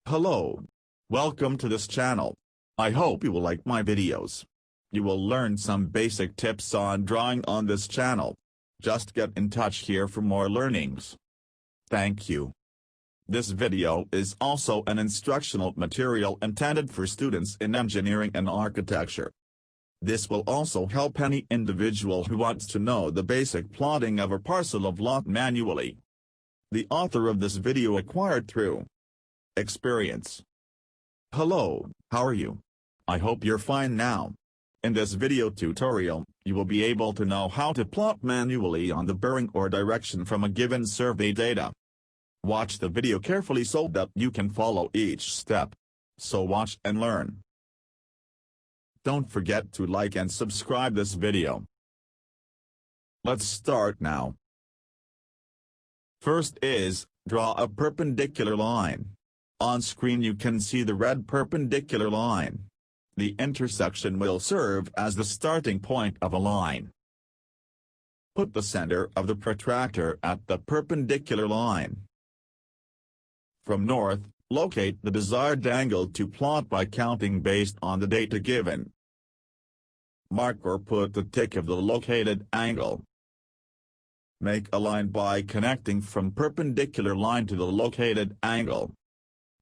Hello. Welcome to this channel. I hope you will like my videos. You will learn some basic tips on drawing on this channel. Just get in touch here for more learnings. Thank you. This video is also an instructional material intended for students in engineering and architecture. This will also help any individual who wants to know the basic plotting of a parcel of lot manually. The author of this video acquired through experience. Hello, how are you? I hope you're fine now. In this video tutorial, you will be able to know how to plot manually on the bearing or direction from a given survey data. Watch the video carefully so that you can follow each step. So watch and learn. Don't forget to like and subscribe this video. Let's start now. First is, draw a perpendicular line. On screen you can see the red perpendicular line. The intersection will serve as the starting point of a line. Put the center of the protractor at the perpendicular line. From north, locate the desired angle to plot by counting based on the data given. Mark or put the tick of the located angle. Make a line by connecting from perpendicular line to the located angle.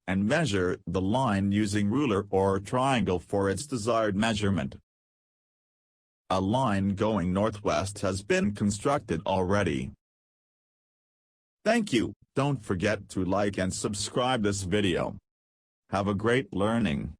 And measure the line using ruler or triangle for its desired measurement. A line going northwest has been constructed already. Thank you. Don't forget to like and subscribe this video. Have a great learning.